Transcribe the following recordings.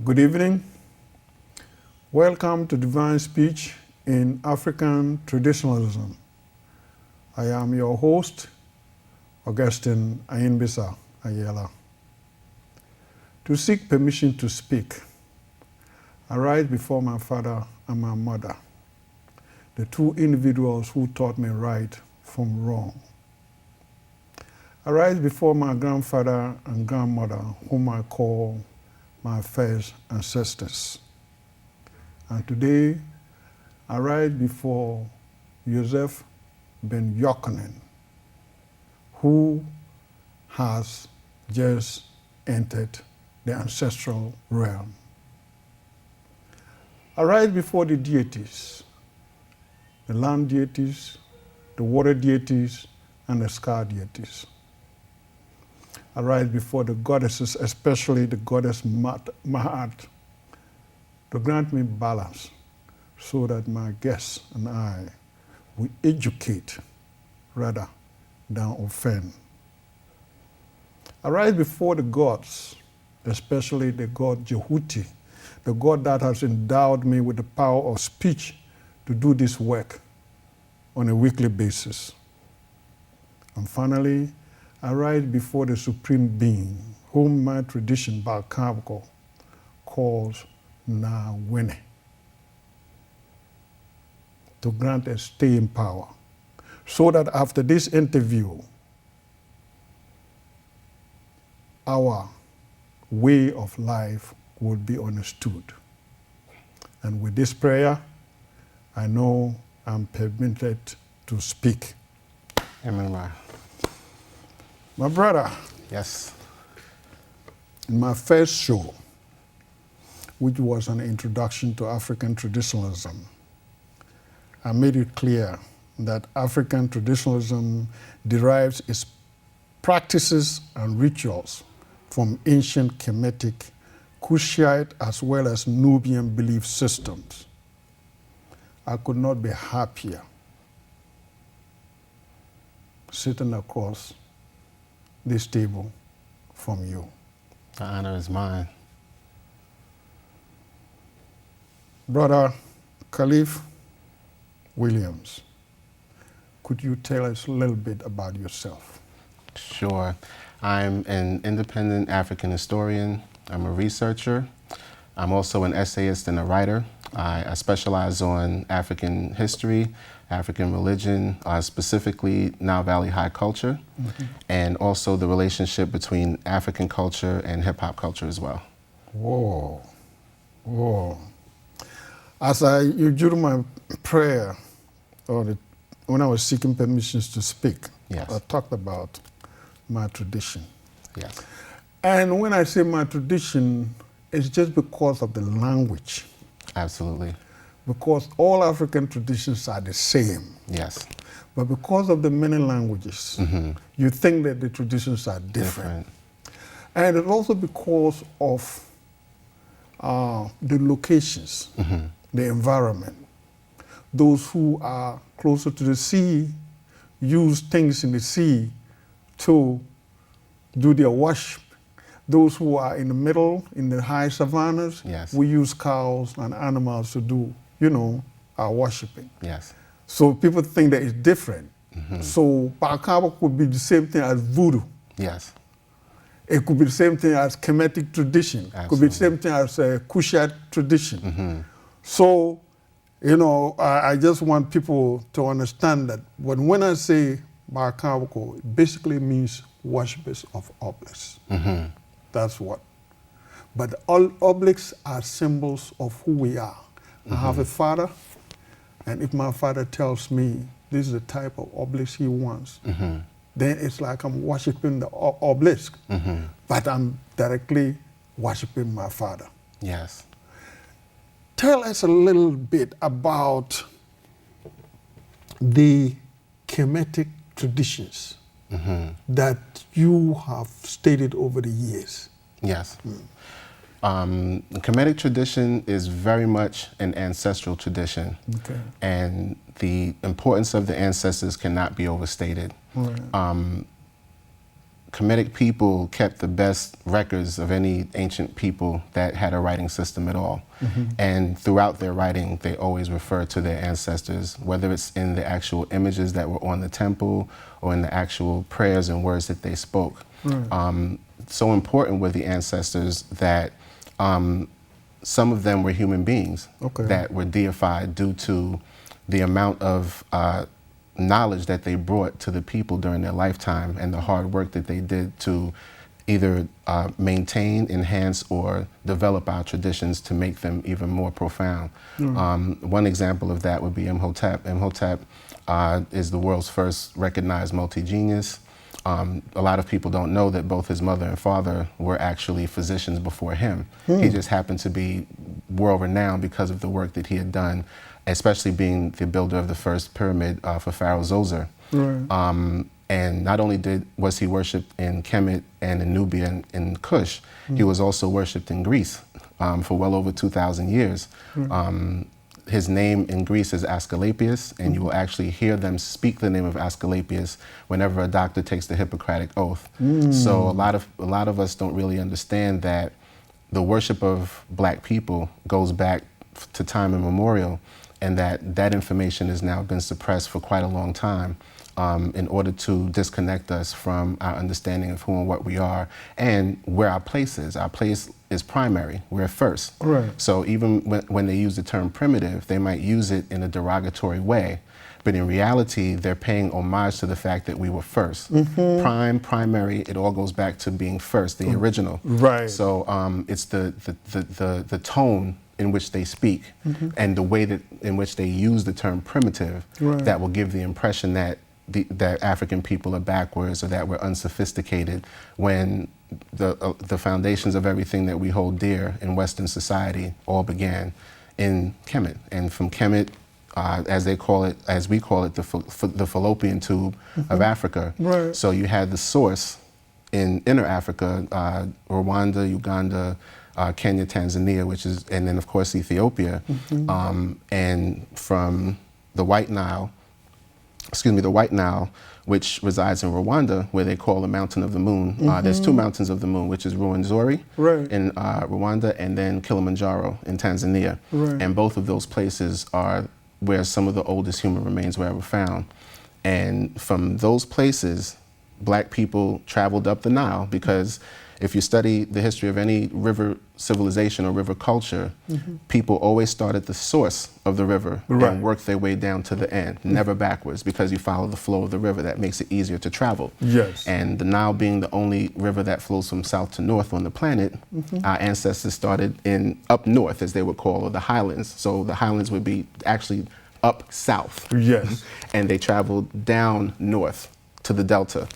Good evening. Welcome to Divine Speech in African Traditionalism. I am your host, Augustine Ayinibisah Ayala. To seek permission to speak, I rise before my father and my mother, the two individuals who taught me right from wrong. I rise before my grandfather and grandmother, whom I call my first ancestors. And today, I rise before Joseph Ben-Jochannan, who has just entered the ancestral realm. I rise before the deities, the land deities, the water deities, and the sky deities. I rise before the goddesses, especially the goddess Mahat, to grant me balance so that my guests and I will educate rather than offend. I rise before the gods, especially the god Jehuti, the god that has endowed me with the power of speech to do this work on a weekly basis. And finally, I rise before the Supreme Being, whom my tradition, Balkabko, calls Na-Wene, to grant a staying power, so that after this interview, our way of life would be understood. And with this prayer, I know I'm permitted to speak. Amen. My brother. Yes. In my first show, which was an introduction to African traditionalism, I made it clear that African traditionalism derives its practices and rituals from ancient Kemetic, Kushite, as well as Nubian belief systems. I could not be happier sitting across this table from you. The honor is mine. Brother Khalif Williams, could you tell us a little bit about yourself? Sure. I'm an independent African historian. I'm a researcher. I'm also an essayist and a writer. I specialize on African history, African religion, specifically Nile Valley high culture, and also the relationship between African culture and hip-hop culture as well. Whoa, whoa. During my prayer, when I was seeking permissions to speak, yes, I talked about my tradition. Yes. And when I say my tradition, it's just because of the language. Absolutely. Because all African traditions are the same. Yes. But because of the many languages, you think that the traditions are different. And it's also because of the locations, the environment. Those who are closer to the sea use things in the sea to do their worship. Those who are in the middle, in the high savannas, yes, we use cows and animals to do, our worshiping. Yes. So people think that it's different. So Balkaba could be the same thing as voodoo. Yes. It could be the same thing as Kemetic tradition. Absolutely. It could be the same thing as Kushite tradition. So, I just want people to understand that when I say Balkaba, it basically means worshippers of obelisks. That's what. But all obelisks are symbols of who we are. I have a father, and if my father tells me this is the type of obelisk he wants, then it's like I'm worshiping the obelisk, but I'm directly worshiping my father. Yes. Tell us a little bit about the Kemetic traditions that you have studied over the years. Yes. The Kemetic tradition is very much an ancestral tradition, and the importance of the ancestors cannot be overstated. Right. Kemetic people kept the best records of any ancient people that had a writing system at all. And throughout their writing, they always refer to their ancestors, whether it's in the actual images that were on the temple or in the actual prayers and words that they spoke. So important were the ancestors that some of them were human beings that were deified due to the amount of knowledge that they brought to the people during their lifetime and the hard work that they did to either maintain, enhance, or develop our traditions to make them even more profound. One example of that would be Imhotep. Imhotep is the world's first recognized multi-genius. A lot of people don't know that both his mother and father were actually physicians before him. He just happened to be world-renowned because of the work that he had done, especially being the builder of the first pyramid for Pharaoh Zoser. And not only was he worshipped in Kemet and in Nubia and in Kush, he was also worshipped in Greece for well over 2,000 years. His name in Greece is Asclepius, and you will actually hear them speak the name of Asclepius whenever a doctor takes the Hippocratic Oath. So a lot of us don't really understand that the worship of black people goes back to time immemorial, and that information has now been suppressed for quite a long time in order to disconnect us from our understanding of who and what we are and where our place is. Our place is primary. We're first. So even when they use the term primitive, they might use it in a derogatory way. But in reality, they're paying homage to the fact that we were first. Primary, it all goes back to being first, the original. So it's the tone in which they speak and the way in which they use the term primitive that will give the impression that that African people are backwards or that we're unsophisticated, when the foundations of everything that we hold dear in Western society all began in Kemet. And from Kemet, as we call it, the fallopian tube of Africa. So you had the source in inner Africa, Rwanda, Uganda, Kenya, Tanzania, and then of course Ethiopia, and from the White Nile, which resides in Rwanda, where they call the Mountain of the Moon. There's two mountains of the moon, which is Ruwenzori in Rwanda, and then Kilimanjaro in Tanzania. And both of those places are where some of the oldest human remains were ever found. And from those places, black people traveled up the Nile, because if you study the history of any river civilization or river culture, people always start at the source of the river and work their way down to the end, never backwards, because you follow the flow of the river. That makes it easier to travel. And the Nile being the only river that flows from south to north on the planet, our ancestors started up north, as they would call, or the highlands. So the highlands would be actually up south. And they traveled down north to the delta.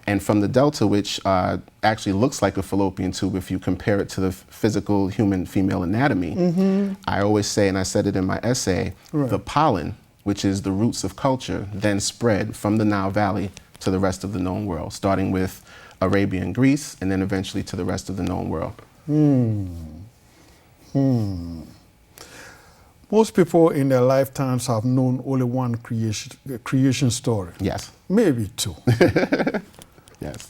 And from the delta, which actually looks like a fallopian tube if you compare it to the physical human female anatomy, I always say, and I said it in my essay, the pollen, which is the roots of culture, then spread from the Nile Valley to the rest of the known world, starting with Arabia and Greece, and then eventually to the rest of the known world. Most people in their lifetimes have known only one creation story. Yes. Maybe two. Yes.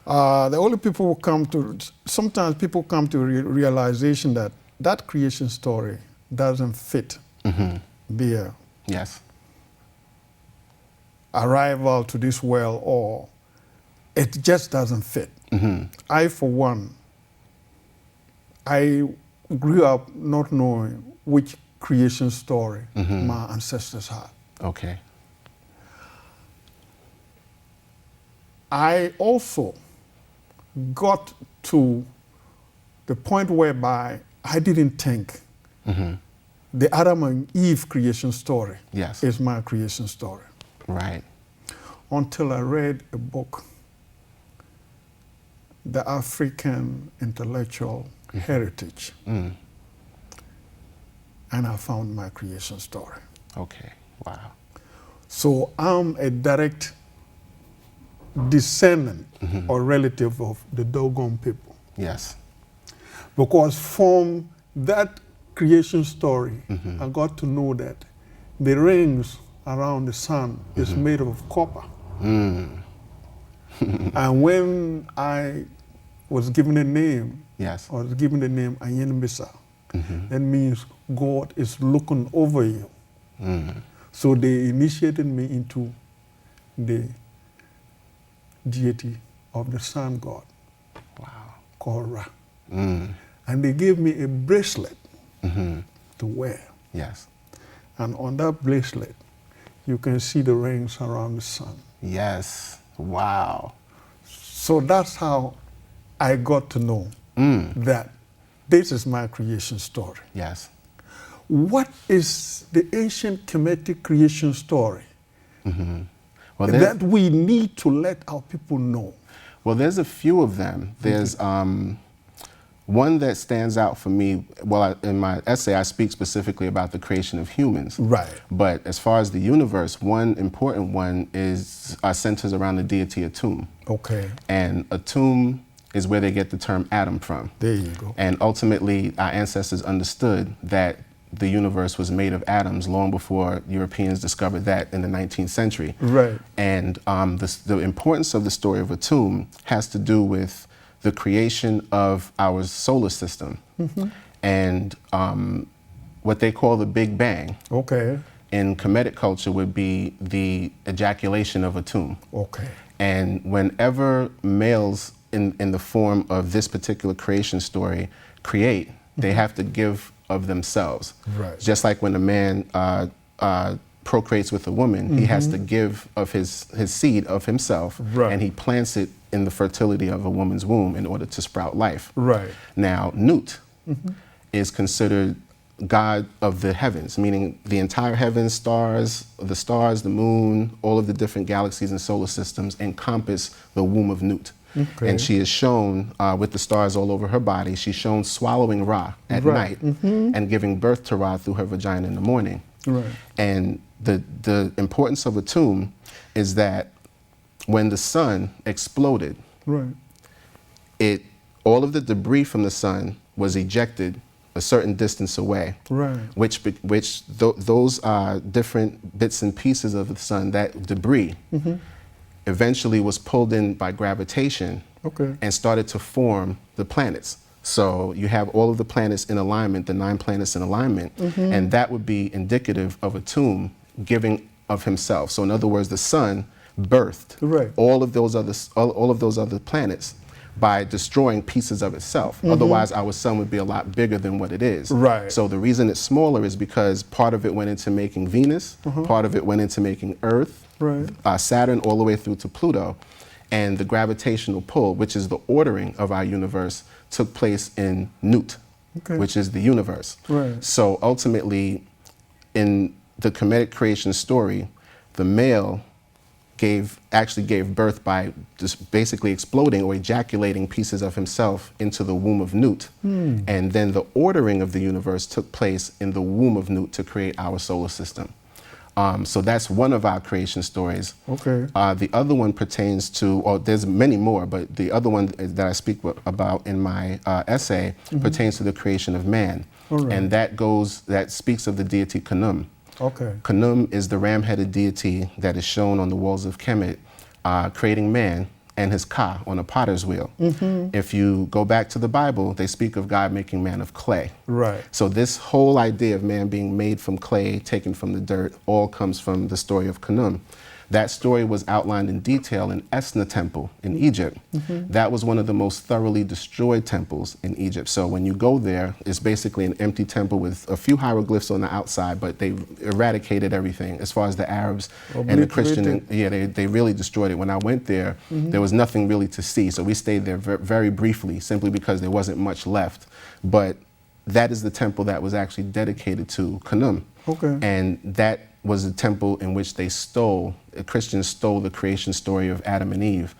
The only people who come to, sometimes people come to realization that that creation story doesn't fit their arrival to this world, or it just doesn't fit. I, for one, I grew up not knowing which creation story my ancestors had. Okay. I also got to the point whereby I didn't think the Adam and Eve creation story is my creation story. Until I read a book, The African Intellectual Heritage, and I found my creation story. Okay, wow. So I'm a direct descendant or relative of the Dogon people. Yes. Because from that creation story, I got to know that the rings around the sun is made of copper. And when I was given a name, Yes. I was given the name Ayinibisah. That means God is looking over you. So they initiated me into the deity of the sun god, Wow. called Ra. And they gave me a bracelet to wear. Yes. And on that bracelet, you can see the rings around the sun. Yes. Wow. So that's how I got to know that this is my creation story. Yes. What is the ancient Kemetic creation story Well, that we need to let our people know? Well, there's a few of them. There's one that stands out for me. Well, in my essay, I speak specifically about the creation of humans. Right. But as far as the universe, one important one is centers around the deity Atum. Okay. And Atum is where they get the term atom from. There you go. And ultimately, our ancestors understood that the universe was made of atoms long before Europeans discovered that in the 19th century. Right. And the importance of the story of Atum has to do with the creation of our solar system and what they call the Big Bang. Okay. In Kemetic culture would be the ejaculation of Atum. Okay. And whenever males in the form of this particular creation story create, they have to give of themselves. Right. Just like when a man procreates with a woman, he has to give of his seed of himself, Right. and he plants it in the fertility of a woman's womb in order to sprout life. Right. Now, Nut is considered God of the heavens, meaning the entire heavens, the moon, all of the different galaxies and solar systems encompass the womb of Nut. Okay. And she is shown with the stars all over her body. She's shown swallowing Ra at night and giving birth to Ra through her vagina in the morning. Right. And the importance of Atum is that when the sun exploded, Right. all of the debris from the sun was ejected a certain distance away. Right. Those different bits and pieces of the sun, that debris, eventually was pulled in by gravitation Okay. and started to form the planets. So you have all of the planets in alignment, the 9 planets in alignment, and that would be indicative of Atum giving of himself. So in other words, the sun birthed Right. all of those other planets by destroying pieces of itself. Otherwise, our sun would be a lot bigger than what it is. Right. So the reason it's smaller is because part of it went into making Venus, part of it went into making Earth, Right. Saturn, all the way through to Pluto. And the gravitational pull, which is the ordering of our universe, took place in Nut, Okay. which is the universe. Right. So ultimately, in the Kemetic creation story, the male actually gave birth by just basically exploding or ejaculating pieces of himself into the womb of Nut. And then the ordering of the universe took place in the womb of Nut to create our solar system. So that's one of our creation stories. Okay. The other one pertains to, or there's many more, but the other one that I speak about in my essay pertains to the creation of man. All right. And that speaks of the deity Khnum. Okay. Khnum is the ram-headed deity that is shown on the walls of Kemet, creating man and his ka on a potter's wheel. If you go back to the Bible, they speak of God making man of clay. Right. So this whole idea of man being made from clay, taken from the dirt, all comes from the story of Khnum. That story was outlined in detail in Esna Temple in Egypt. That was one of the most thoroughly destroyed temples in Egypt. So when you go there, it's basically an empty temple with a few hieroglyphs on the outside, but they eradicated everything as far as the Arabs and the Christian. Yeah, they really destroyed it. When I went there, there was nothing really to see. So we stayed there very briefly, simply because there wasn't much left. But that is the temple that was actually dedicated to Khnum. Okay. And that was a temple in which Christians stole the creation story of Adam and Eve